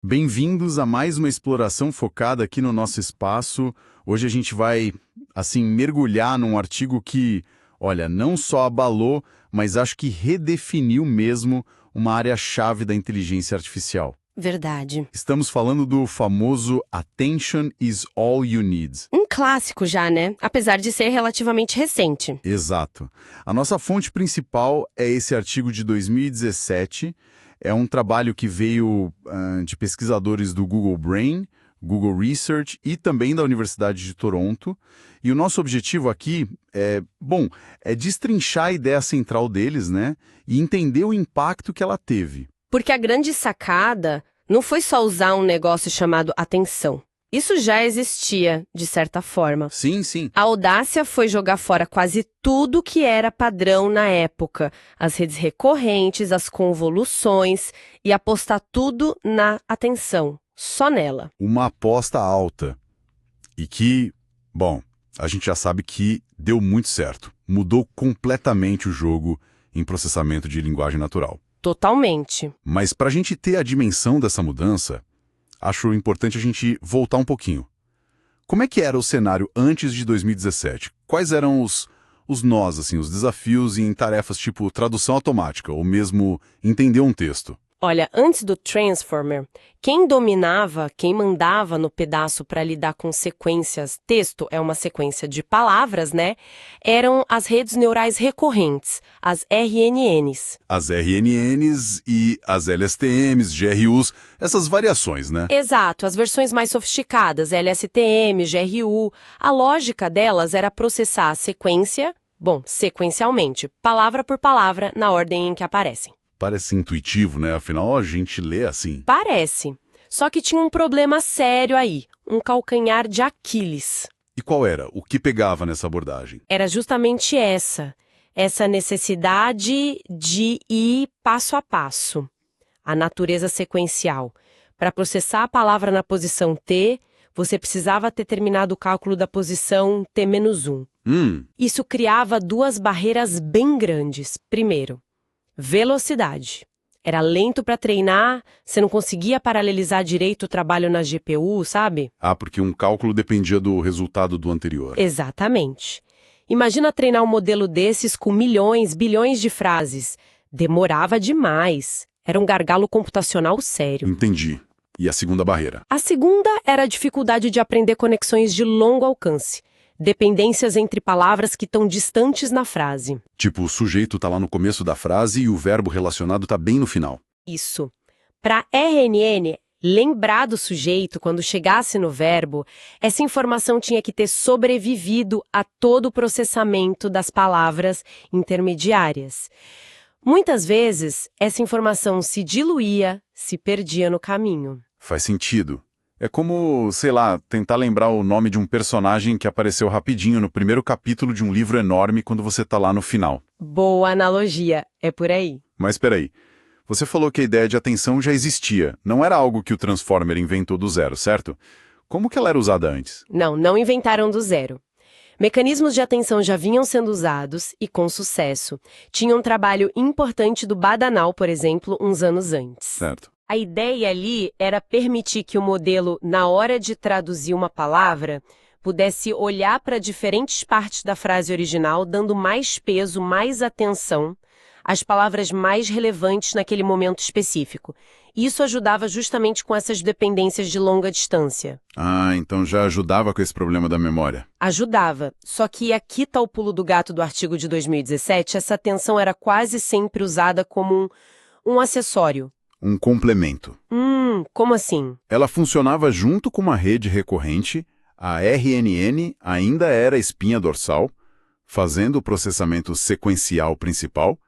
Bem-vindos a mais uma exploração focada aqui no nosso espaço. Hoje a gente vai, mergulhar num artigo que, olha, não só abalou, mas acho que redefiniu mesmo uma área-chave da inteligência artificial. Verdade. Estamos falando do famoso Attention is all you need. Um clássico já, né? Apesar de ser relativamente recente. Exato. A nossa fonte principal é esse artigo de 2017. É um trabalho que veio de pesquisadores do Google Brain, Google Research e também da Universidade de Toronto. E o nosso objetivo aqui é destrinchar a ideia central deles, né? E entender o impacto que ela teve. Porque a grande sacada não foi só usar um negócio chamado atenção. Isso já existia, de certa forma. Sim, sim. A audácia foi jogar fora quase tudo que era padrão na época. As redes recorrentes, as convoluções e apostar tudo na atenção. Só nela. Uma aposta alta. E que, a gente já sabe que deu muito certo. Mudou completamente o jogo em processamento de linguagem natural. Totalmente. Mas para a gente ter a dimensão dessa mudança, acho importante a gente voltar um pouquinho. Como é que era o cenário antes de 2017? Quais eram os nós, os desafios em tarefas tipo tradução automática ou mesmo entender um texto? Olha, antes do Transformer, quem dominava, quem mandava no pedaço para lidar com sequências, texto é uma sequência de palavras, né? Eram as redes neurais recorrentes, as RNNs. As RNNs e as LSTMs, GRUs, essas variações, né? Exato, as versões mais sofisticadas, LSTM, GRU. A lógica delas era processar a sequência, sequencialmente, palavra por palavra, na ordem em que aparecem. Parece intuitivo, né? Afinal, a gente lê assim. Parece. Só que tinha um problema sério aí, um calcanhar de Aquiles. E qual era? O que pegava nessa abordagem? Era justamente essa necessidade de ir passo a passo. A natureza sequencial. Para processar a palavra na posição T, você precisava ter terminado o cálculo da posição T-1. Isso criava duas barreiras bem grandes. Primeiro, velocidade. Era lento para treinar, você não conseguia paralelizar direito o trabalho na GPU, sabe? Porque um cálculo dependia do resultado do anterior. Exatamente. Imagina treinar um modelo desses com milhões, bilhões de frases. Demorava demais. Era um gargalo computacional sério. Entendi. E a segunda barreira? A segunda era a dificuldade de aprender conexões de longo alcance. Dependências entre palavras que estão distantes na frase. Tipo, o sujeito está lá no começo da frase e o verbo relacionado está bem no final. Isso. Para RNN, lembrar do sujeito quando chegasse no verbo, essa informação tinha que ter sobrevivido a todo o processamento das palavras intermediárias. Muitas vezes, essa informação se diluía, se perdia no caminho. Faz sentido. É como, tentar lembrar o nome de um personagem que apareceu rapidinho no primeiro capítulo de um livro enorme quando você tá lá no final. Boa analogia, é por aí. Mas peraí, você falou que a ideia de atenção já existia, não era algo que o Transformer inventou do zero, certo? Como que ela era usada antes? Não inventaram do zero. Mecanismos de atenção já vinham sendo usados, e com sucesso. Tinha um trabalho importante do Badanal, por exemplo, uns anos antes. Certo. A ideia ali era permitir que o modelo, na hora de traduzir uma palavra, pudesse olhar para diferentes partes da frase original, dando mais peso, mais atenção às palavras mais relevantes naquele momento específico. Isso ajudava justamente com essas dependências de longa distância. Então já ajudava com esse problema da memória. Ajudava. Só que aqui está o pulo do gato do artigo de 2017, essa atenção era quase sempre usada como um acessório. Um complemento. Como assim? Ela funcionava junto com uma rede recorrente, a RNN ainda era a espinha dorsal, fazendo o processamento sequencial principal,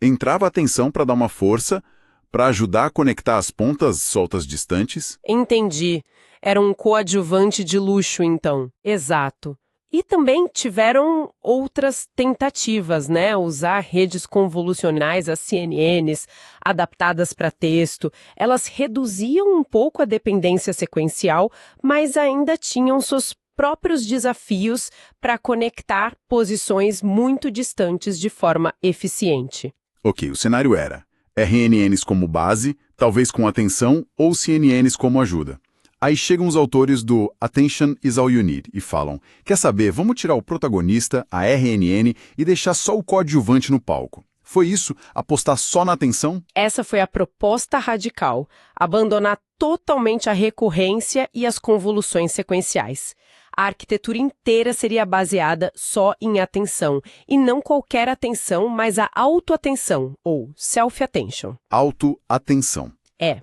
entrava a atenção para dar uma força, para ajudar a conectar as pontas soltas distantes. Entendi. Era um coadjuvante de luxo, então. Exato. E também tiveram outras tentativas, né? Usar redes convolucionais, as CNNs, adaptadas para texto. Elas reduziam um pouco a dependência sequencial, mas ainda tinham seus próprios desafios para conectar posições muito distantes de forma eficiente. Ok, o cenário era RNNs como base, talvez com atenção ou CNNs como ajuda. Aí chegam os autores do Attention is All You Need e falam, quer saber, vamos tirar o protagonista, a RNN, e deixar só o coadjuvante no palco. Foi isso? Apostar só na atenção? Essa foi a proposta radical, abandonar totalmente a recorrência e as convoluções sequenciais. A arquitetura inteira seria baseada só em atenção, e não qualquer atenção, mas a autoatenção, ou self-attention. Autoatenção. É.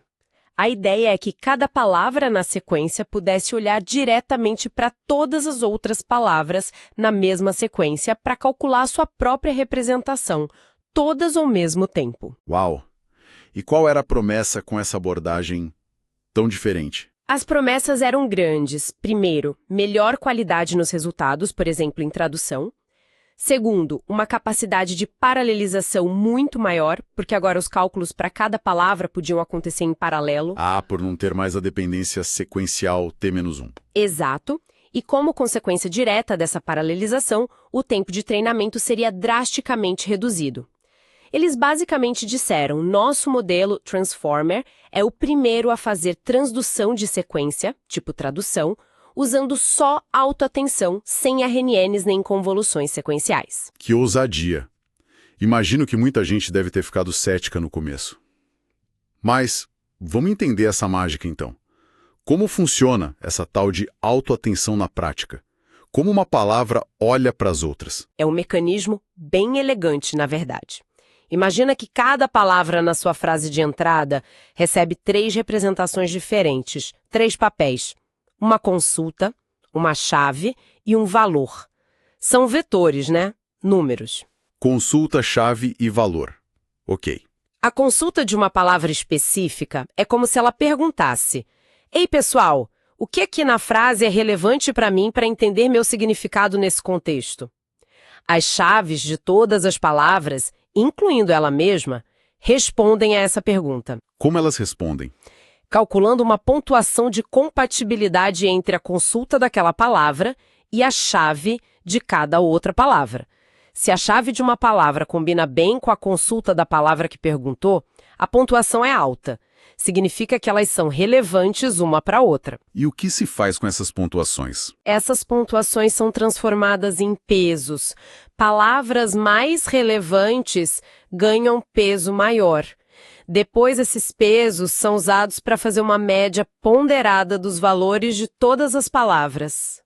A ideia é que cada palavra na sequência pudesse olhar diretamente para todas as outras palavras na mesma sequência para calcular sua própria representação, todas ao mesmo tempo. Uau! E qual era a promessa com essa abordagem tão diferente? As promessas eram grandes. Primeiro, melhor qualidade nos resultados, por exemplo, em tradução. Segundo, uma capacidade de paralelização muito maior, porque agora os cálculos para cada palavra podiam acontecer em paralelo. Por não ter mais a dependência sequencial T-1. Exato. E como consequência direta dessa paralelização, o tempo de treinamento seria drasticamente reduzido. Eles basicamente disseram, nosso modelo Transformer é o primeiro a fazer transdução de sequência, tipo tradução, usando só autoatenção, sem RNNs nem convoluções sequenciais. Que ousadia! Imagino que muita gente deve ter ficado cética no começo. Mas, vamos entender essa mágica então. Como funciona essa tal de autoatenção na prática? Como uma palavra olha para as outras? É um mecanismo bem elegante, na verdade. Imagina que cada palavra na sua frase de entrada recebe 3 representações diferentes, 3 papéis. Uma consulta, uma chave e um valor. São vetores, né? Números. Consulta, chave e valor. Ok. A consulta de uma palavra específica é como se ela perguntasse: ei, pessoal, o que aqui na frase é relevante para mim para entender meu significado nesse contexto? As chaves de todas as palavras, incluindo ela mesma, respondem a essa pergunta. Como elas respondem? Calculando uma pontuação de compatibilidade entre a consulta daquela palavra e a chave de cada outra palavra. Se a chave de uma palavra combina bem com a consulta da palavra que perguntou, a pontuação é alta. Significa que elas são relevantes uma para a outra. E o que se faz com essas pontuações? Essas pontuações são transformadas em pesos. Palavras mais relevantes ganham peso maior. Depois, esses pesos são usados para fazer uma média ponderada dos valores de todas as palavras.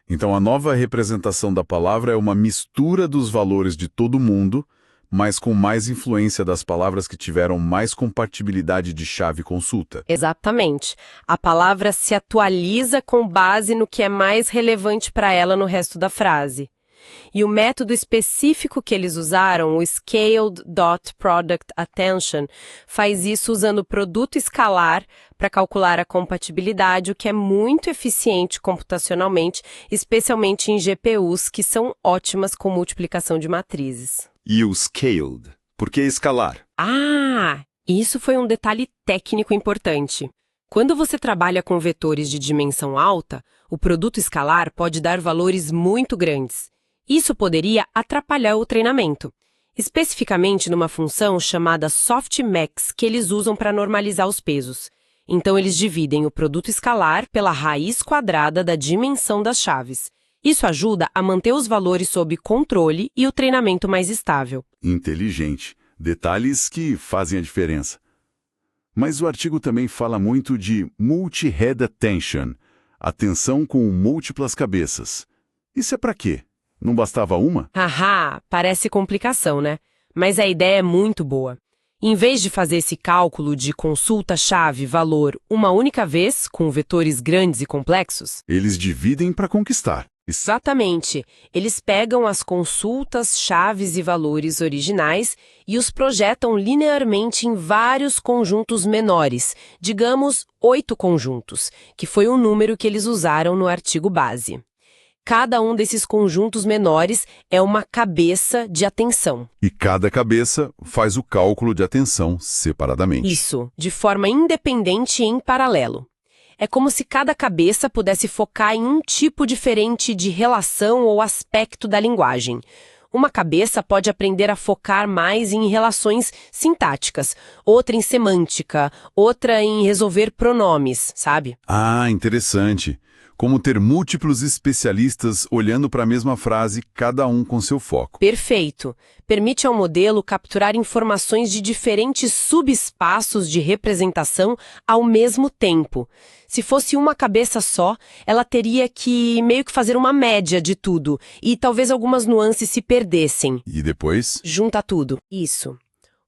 Então a nova representação da palavra é uma mistura dos valores de todo mundo, mas com mais influência das palavras que tiveram mais compatibilidade de chave consulta. Exatamente. A palavra se atualiza com base no que é mais relevante para ela no resto da frase. E o método específico que eles usaram, o Scaled Dot Product Attention, faz isso usando o produto escalar para calcular a compatibilidade, o que é muito eficiente computacionalmente, especialmente em GPUs, que são ótimas com multiplicação de matrizes. E o Scaled? Por que escalar? Isso foi um detalhe técnico importante. Quando você trabalha com vetores de dimensão alta, o produto escalar pode dar valores muito grandes. Isso poderia atrapalhar o treinamento, especificamente numa função chamada softmax que eles usam para normalizar os pesos. Então, eles dividem o produto escalar pela raiz quadrada da dimensão das chaves. Isso ajuda a manter os valores sob controle e o treinamento mais estável. Inteligente. Detalhes que fazem a diferença. Mas o artigo também fala muito de multi-head attention, atenção com múltiplas cabeças. Isso é para quê? Não bastava uma? Parece complicação, né? Mas a ideia é muito boa. Em vez de fazer esse cálculo de consulta, chave, valor uma única vez, com vetores grandes e complexos, eles dividem para conquistar. Exatamente. Eles pegam as consultas, chaves e valores originais e os projetam linearmente em vários conjuntos menores, digamos 8 conjuntos, que foi o número que eles usaram no artigo base. Cada um desses conjuntos menores é uma cabeça de atenção. E cada cabeça faz o cálculo de atenção separadamente. Isso, de forma independente e em paralelo. É como se cada cabeça pudesse focar em um tipo diferente de relação ou aspecto da linguagem. Uma cabeça pode aprender a focar mais em relações sintáticas, outra em semântica, outra em resolver pronomes, sabe? Ah, interessante. Como ter múltiplos especialistas olhando para a mesma frase, cada um com seu foco. Perfeito. Permite ao modelo capturar informações de diferentes subespaços de representação ao mesmo tempo. Se fosse uma cabeça só, ela teria que meio que fazer uma média de tudo, e talvez algumas nuances se perdessem. E depois? Junta tudo. Isso.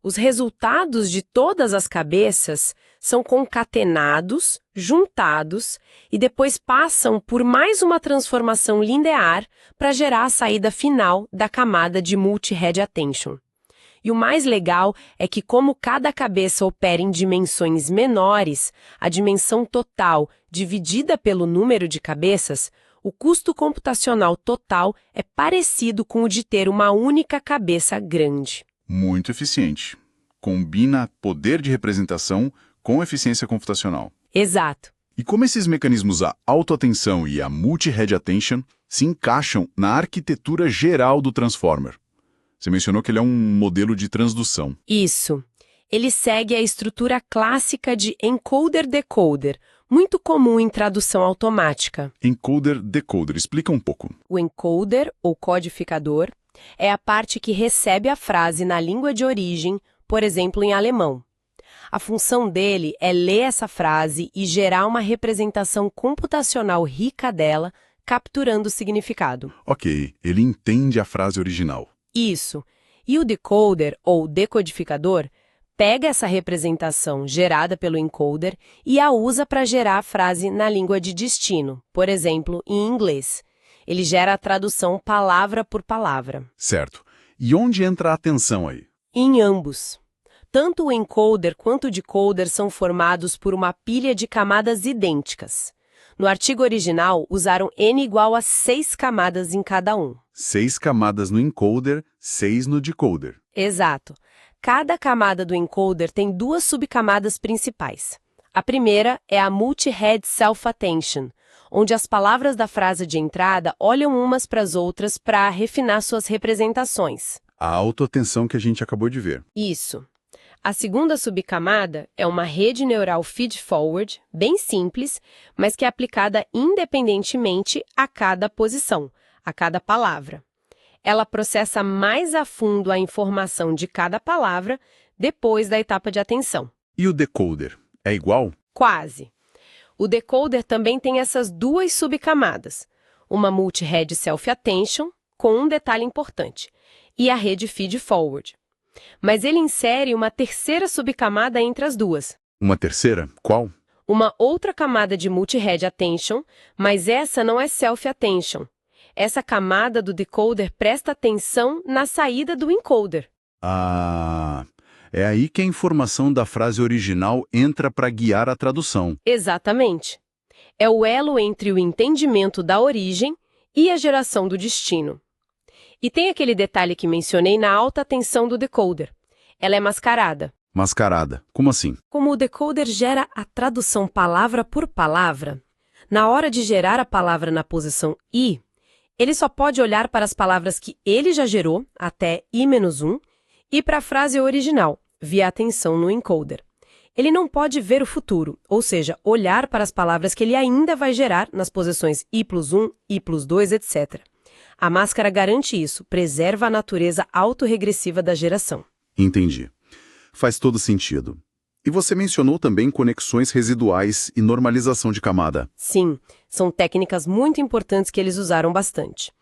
Os resultados de todas as cabeças são concatenados, juntados e depois passam por mais uma transformação linear para gerar a saída final da camada de Multi-Head Attention. E o mais legal é que, como cada cabeça opera em dimensões menores, a dimensão total dividida pelo número de cabeças, o custo computacional total é parecido com o de ter uma única cabeça grande. Muito eficiente. Combina poder de representação com eficiência computacional. Exato. E como esses mecanismos, a autoatenção e a multi-head attention, se encaixam na arquitetura geral do Transformer? Você mencionou que ele é um modelo de transdução. Isso. Ele segue a estrutura clássica de encoder-decoder, muito comum em tradução automática. Encoder-decoder. Explica um pouco. O encoder, ou codificador, é a parte que recebe a frase na língua de origem, por exemplo, em alemão. A função dele é ler essa frase e gerar uma representação computacional rica dela, capturando o significado. Ok, ele entende a frase original. Isso. E o decoder, ou decodificador, pega essa representação gerada pelo encoder e a usa para gerar a frase na língua de destino, por exemplo, em inglês. Ele gera a tradução palavra por palavra. Certo. E onde entra a atenção aí? Em ambos. Tanto o encoder quanto o decoder são formados por uma pilha de camadas idênticas. No artigo original, usaram n igual a 6 camadas em cada um. 6 camadas no encoder, 6 no decoder. Exato. Cada camada do encoder tem 2 subcamadas principais. A primeira é a multi-head self-attention, onde as palavras da frase de entrada olham umas para as outras para refinar suas representações. A autoatenção que a gente acabou de ver. Isso. A segunda subcamada é uma rede neural feed-forward, bem simples, mas que é aplicada independentemente a cada posição, a cada palavra. Ela processa mais a fundo a informação de cada palavra depois da etapa de atenção. E o decoder? É igual? Quase. O decoder também tem essas 2 subcamadas, uma multi-head self-attention, com um detalhe importante, e a rede feed-forward. Mas ele insere uma terceira subcamada entre as duas. Uma terceira? Qual? Uma outra camada de multi-head attention, mas essa não é self-attention. Essa camada do decoder presta atenção na saída do encoder. Ah, é aí que a informação da frase original entra para guiar a tradução. Exatamente. É o elo entre o entendimento da origem e a geração do destino. E tem aquele detalhe que mencionei na alta tensão do decoder. Ela é mascarada. Mascarada. Como assim? Como o decoder gera a tradução palavra por palavra, na hora de gerar a palavra na posição I, ele só pode olhar para as palavras que ele já gerou, até I-1, e para a frase original, via atenção no encoder. Ele não pode ver o futuro, ou seja, olhar para as palavras que ele ainda vai gerar nas posições I+1, I+2, etc. A máscara garante isso, preserva a natureza autorregressiva da geração. Entendi. Faz todo sentido. E você mencionou também conexões residuais e normalização de camada. Sim, são técnicas muito importantes que eles usaram bastante.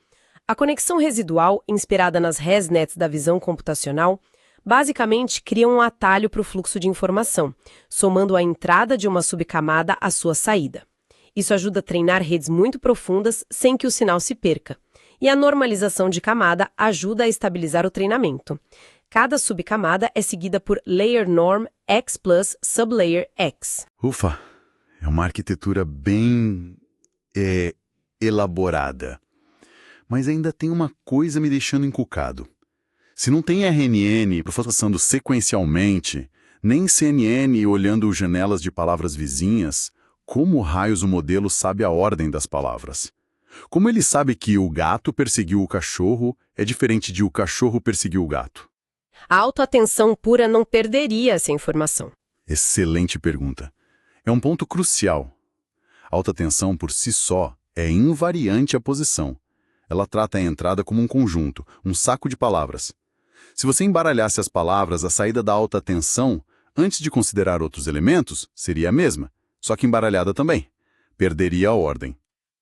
A conexão residual, inspirada nas ResNets da visão computacional, basicamente cria um atalho para o fluxo de informação, somando a entrada de uma subcamada à sua saída. Isso ajuda a treinar redes muito profundas sem que o sinal se perca. E a normalização de camada ajuda a estabilizar o treinamento. Cada subcamada é seguida por Layer Norm X plus Sublayer X. Ufa, é uma arquitetura bem elaborada. Mas ainda tem uma coisa me deixando encucado. Se não tem RNN processando sequencialmente, nem CNN olhando janelas de palavras vizinhas, como raios o modelo sabe a ordem das palavras? Como ele sabe que o gato perseguiu o cachorro é diferente de o cachorro perseguiu o gato? A autoatenção pura não perderia essa informação. Excelente pergunta. É um ponto crucial. A autoatenção por si só é invariante à posição. Ela trata a entrada como um conjunto, um saco de palavras. Se você embaralhasse as palavras, a saída da autoatenção, antes de considerar outros elementos, seria a mesma, só que embaralhada também. Perderia a ordem.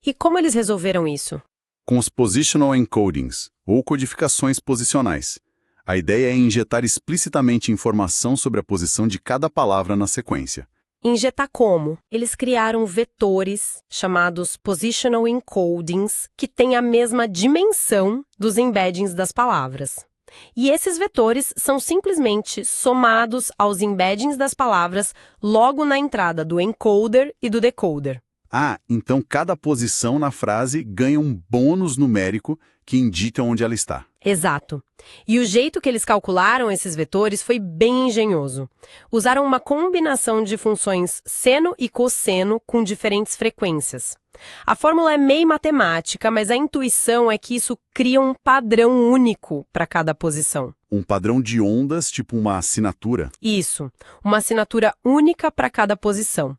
E como eles resolveram isso? Com os Positional Encodings, ou codificações posicionais. A ideia é injetar explicitamente informação sobre a posição de cada palavra na sequência. Injetar como? Eles criaram vetores, chamados Positional Encodings, que têm a mesma dimensão dos embeddings das palavras. E esses vetores são simplesmente somados aos embeddings das palavras logo na entrada do encoder e do decoder. Ah, então cada posição na frase ganha um bônus numérico que indica onde ela está. Exato. E o jeito que eles calcularam esses vetores foi bem engenhoso. Usaram uma combinação de funções seno e cosseno com diferentes frequências. A fórmula é meio matemática, mas a intuição é que isso cria um padrão único para cada posição. Um padrão de ondas, tipo uma assinatura. Isso, uma assinatura única para cada posição.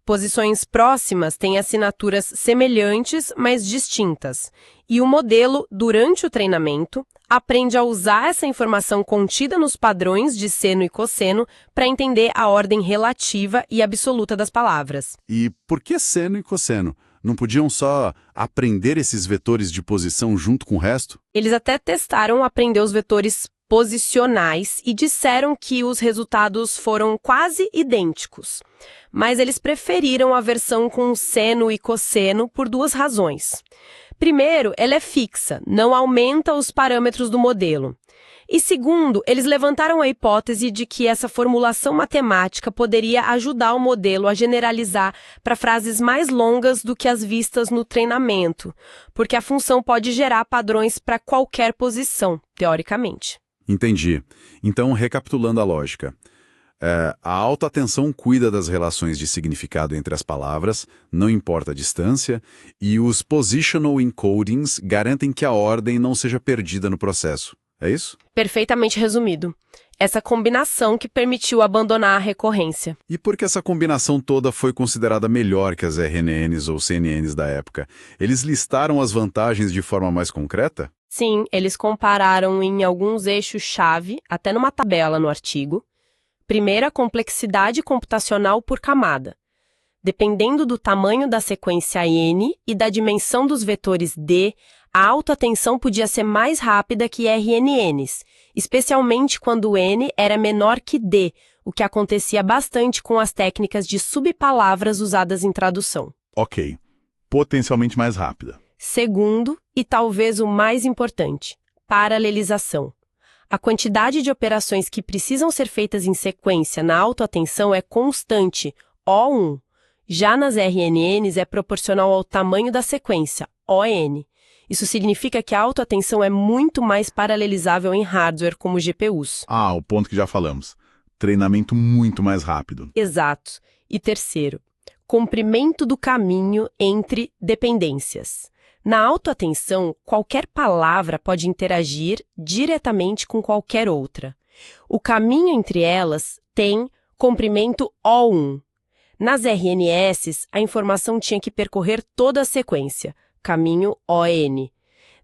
Posições próximas têm assinaturas semelhantes, mas distintas. E o modelo, durante o treinamento, aprende a usar essa informação contida nos padrões de seno e cosseno para entender a ordem relativa e absoluta das palavras. E por que seno e cosseno? Não podiam só aprender esses vetores de posição junto com o resto? Eles até testaram aprender os vetores posicionais e disseram que os resultados foram quase idênticos. Mas eles preferiram a versão com seno e cosseno por duas razões. Primeiro, ela é fixa, não aumenta os parâmetros do modelo. E segundo, eles levantaram a hipótese de que essa formulação matemática poderia ajudar o modelo a generalizar para frases mais longas do que as vistas no treinamento, porque a função pode gerar padrões para qualquer posição, teoricamente. Entendi. Então, recapitulando a lógica. A autoatenção cuida das relações de significado entre as palavras, não importa a distância, e os positional encodings garantem que a ordem não seja perdida no processo. É isso? Perfeitamente resumido. Essa combinação que permitiu abandonar a recorrência. E por que essa combinação toda foi considerada melhor que as RNNs ou CNNs da época? Eles listaram as vantagens de forma mais concreta? Sim, eles compararam em alguns eixos-chave, até numa tabela no artigo. Primeiro, a complexidade computacional por camada. Dependendo do tamanho da sequência N e da dimensão dos vetores D, a autoatenção podia ser mais rápida que RNNs, especialmente quando N era menor que D, o que acontecia bastante com as técnicas de subpalavras usadas em tradução. Ok. Potencialmente mais rápida. Segundo, e talvez o mais importante, paralelização. A quantidade de operações que precisam ser feitas em sequência na autoatenção é constante, O1. Já nas RNNs é proporcional ao tamanho da sequência, ON. Isso significa que a autoatenção é muito mais paralelizável em hardware como GPUs. Ah, o ponto que já falamos. Treinamento muito mais rápido. Exato. E terceiro, comprimento do caminho entre dependências. Na autoatenção, qualquer palavra pode interagir diretamente com qualquer outra. O caminho entre elas tem comprimento O1. Nas RNS, a informação tinha que percorrer toda a sequência, caminho ON.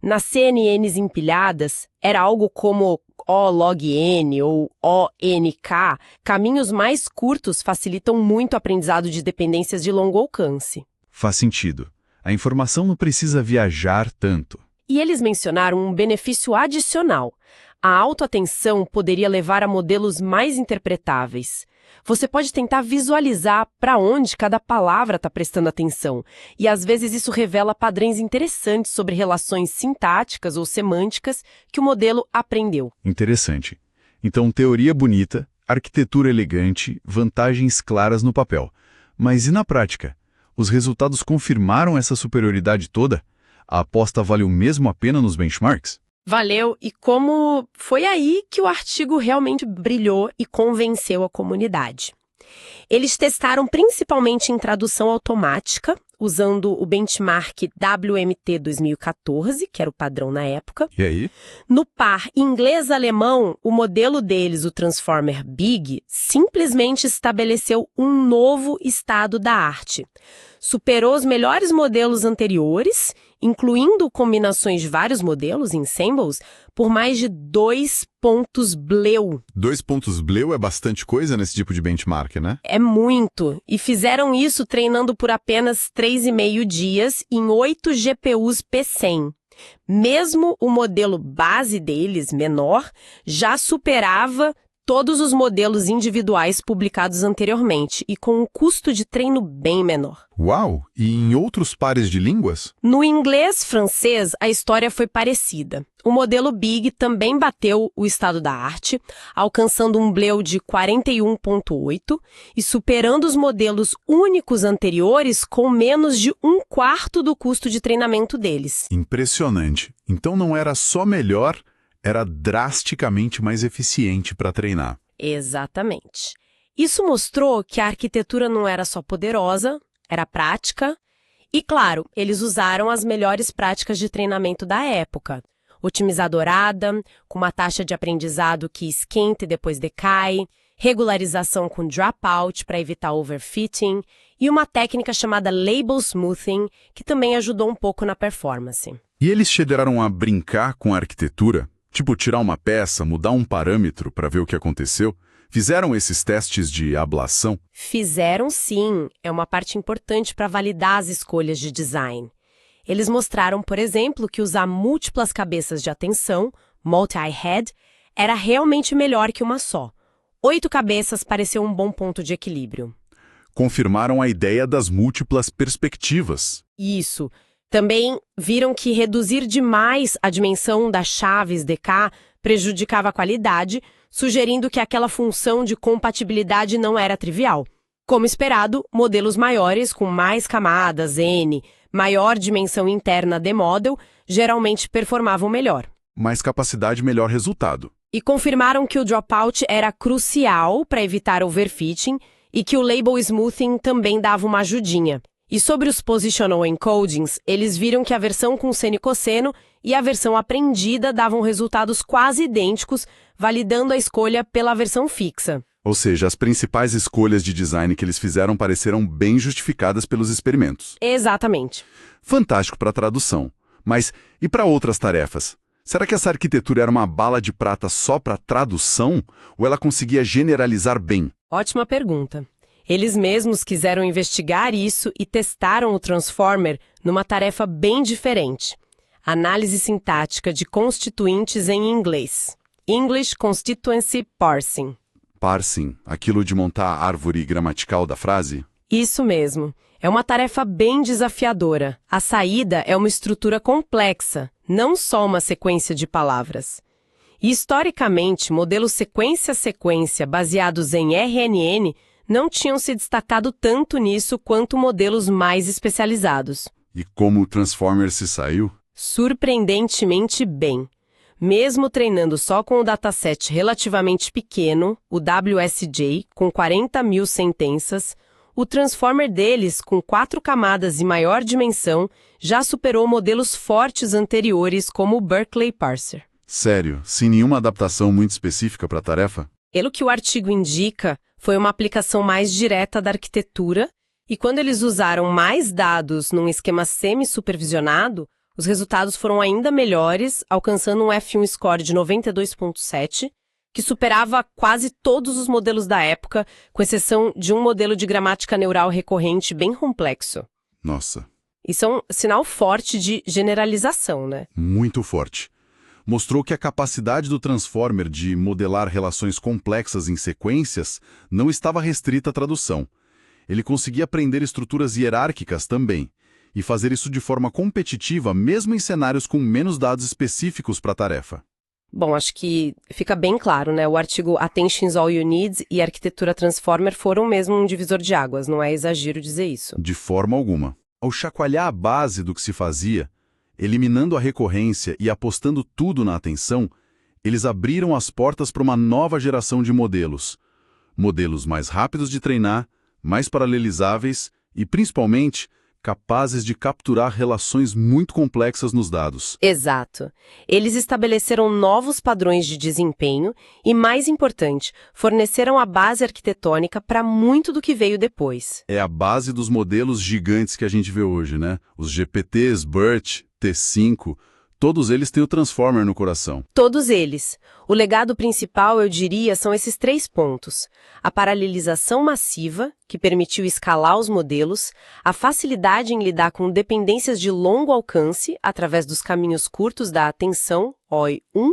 Nas CNNs empilhadas, era algo como O log N ou ONK. Caminhos mais curtos facilitam muito o aprendizado de dependências de longo alcance. Faz sentido. A informação não precisa viajar tanto. E eles mencionaram um benefício adicional. A autoatenção poderia levar a modelos mais interpretáveis. Você pode tentar visualizar para onde cada palavra está prestando atenção, e às vezes isso revela padrões interessantes sobre relações sintáticas ou semânticas que o modelo aprendeu. Interessante. Então, teoria bonita, arquitetura elegante, vantagens claras no papel. Mas e na prática? Os resultados confirmaram essa superioridade toda? A aposta valeu mesmo a pena nos benchmarks? Valeu, e como foi aí que o artigo realmente brilhou e convenceu a comunidade. Eles testaram principalmente em tradução automática, usando o benchmark WMT 2014, que era o padrão na época. E aí? No par inglês-alemão, o modelo deles, o Transformer Big, simplesmente estabeleceu um novo estado da arte. Superou os melhores modelos anteriores, incluindo combinações de vários modelos, ensembles, por mais de 2 pontos Bleu. 2 pontos Bleu é bastante coisa nesse tipo de benchmark, né? É muito. E fizeram isso treinando por apenas 3,5 dias em 8 GPUs P100. Mesmo o modelo base deles, menor, já superava todos os modelos individuais publicados anteriormente e com um custo de treino bem menor. Uau! E em outros pares de línguas? No inglês-francês, a história foi parecida. O modelo Big também bateu o estado da arte, alcançando um Bleu de 41,8 e superando os modelos únicos anteriores com menos de 1/4 do custo de treinamento deles. Impressionante. Então não era só melhor, era drasticamente mais eficiente para treinar. Exatamente. Isso mostrou que a arquitetura não era só poderosa, era prática. E, claro, eles usaram as melhores práticas de treinamento da época. Otimizadorada, com uma taxa de aprendizado que esquenta e depois decai, regularização com dropout para evitar overfitting e uma técnica chamada label smoothing, que também ajudou um pouco na performance. E eles chegaram a brincar com a arquitetura? Tipo, tirar uma peça, mudar um parâmetro para ver o que aconteceu? Fizeram esses testes de ablação? Fizeram sim, é uma parte importante para validar as escolhas de design. Eles mostraram, por exemplo, que usar múltiplas cabeças de atenção, multi-head, era realmente melhor que uma só. 8 cabeças pareceu um bom ponto de equilíbrio. Confirmaram a ideia das múltiplas perspectivas. Isso. Também viram que reduzir demais a dimensão das chaves DK prejudicava a qualidade, sugerindo que aquela função de compatibilidade não era trivial. Como esperado, modelos maiores, com mais camadas, N, maior dimensão interna de model, geralmente performavam melhor. Mais capacidade, melhor resultado. E confirmaram que o dropout era crucial para evitar overfitting e que o label smoothing também dava uma ajudinha. E sobre os positional encodings, eles viram que a versão com seno e cosseno e a versão aprendida davam resultados quase idênticos, validando a escolha pela versão fixa. Ou seja, as principais escolhas de design que eles fizeram pareceram bem justificadas pelos experimentos. Exatamente. Fantástico para tradução. Mas e para outras tarefas? Será que essa arquitetura era uma bala de prata só para tradução? Ou ela conseguia generalizar bem? Ótima pergunta. Eles mesmos quiseram investigar isso e testaram o Transformer numa tarefa bem diferente. Análise sintática de constituintes em inglês. English Constituency Parsing. Parsing, aquilo de montar a árvore gramatical da frase? Isso mesmo. É uma tarefa bem desafiadora. A saída é uma estrutura complexa, não só uma sequência de palavras. E, historicamente, modelos sequência-sequência baseados em RNN não tinham se destacado tanto nisso quanto modelos mais especializados. E como o Transformer se saiu? Surpreendentemente bem. Mesmo treinando só com um dataset relativamente pequeno, o WSJ, com 40.000 sentenças, o Transformer deles, com 4 camadas e maior dimensão, já superou modelos fortes anteriores como o Berkeley Parser. Sério, sem nenhuma adaptação muito específica para a tarefa? Pelo que o artigo indica, foi uma aplicação mais direta da arquitetura, e quando eles usaram mais dados num esquema semi-supervisionado, os resultados foram ainda melhores, alcançando um F1 score de 92,7, que superava quase todos os modelos da época, com exceção de um modelo de gramática neural recorrente bem complexo. Nossa. Isso é um sinal forte de generalização, né? Muito forte. Mostrou que a capacidade do Transformer de modelar relações complexas em sequências não estava restrita à tradução. Ele conseguia aprender estruturas hierárquicas também, e fazer isso de forma competitiva mesmo em cenários com menos dados específicos para a tarefa. Bom, acho que fica bem claro, né? O artigo Attention's All You Need e a arquitetura Transformer foram mesmo um divisor de águas, não é exagero dizer isso. De forma alguma. Ao chacoalhar a base do que se fazia, eliminando a recorrência e apostando tudo na atenção, eles abriram as portas para uma nova geração de modelos. Modelos mais rápidos de treinar, mais paralelizáveis e, principalmente, capazes de capturar relações muito complexas nos dados. Exato. Eles estabeleceram novos padrões de desempenho e, mais importante, forneceram a base arquitetônica para muito do que veio depois. É a base dos modelos gigantes que a gente vê hoje, né? Os GPTs, BERT, T5, todos eles têm o Transformer no coração. Todos eles. O legado principal, eu diria, são esses 3 pontos. A paralelização massiva, que permitiu escalar os modelos, a facilidade em lidar com dependências de longo alcance, através dos caminhos curtos da atenção, OI1,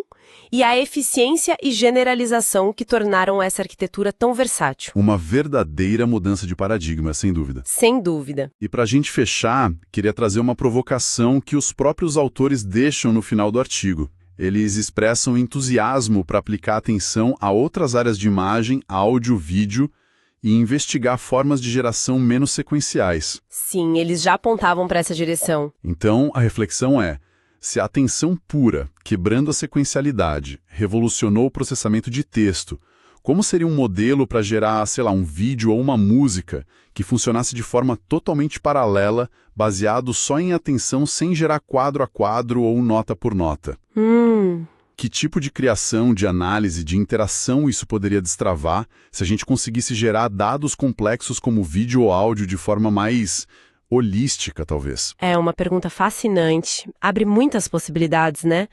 e a eficiência e generalização que tornaram essa arquitetura tão versátil. Uma verdadeira mudança de paradigma, sem dúvida. Sem dúvida. E para a gente fechar, queria trazer uma provocação que os próprios autores deixam no final do artigo. Eles expressam entusiasmo para aplicar atenção a outras áreas de imagem, áudio, vídeo e investigar formas de geração menos sequenciais. Sim, eles já apontavam para essa direção. Então, a reflexão é: se a atenção pura, quebrando a sequencialidade, revolucionou o processamento de texto, como seria um modelo para gerar, sei lá, um vídeo ou uma música que funcionasse de forma totalmente paralela, baseado só em atenção sem gerar quadro a quadro ou nota por nota? Que tipo de criação, de análise, de interação isso poderia destravar se a gente conseguisse gerar dados complexos como vídeo ou áudio de forma mais holística, talvez? É uma pergunta fascinante. Abre muitas possibilidades, né?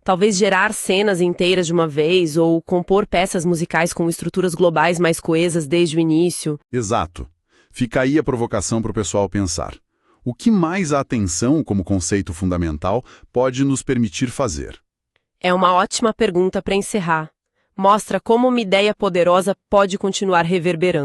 Talvez gerar cenas inteiras de uma vez ou compor peças musicais com estruturas globais mais coesas desde o início. Exato. Fica aí a provocação para o pessoal pensar. O que mais a atenção, como conceito fundamental, pode nos permitir fazer? É uma ótima pergunta para encerrar. Mostra como uma ideia poderosa pode continuar reverberando.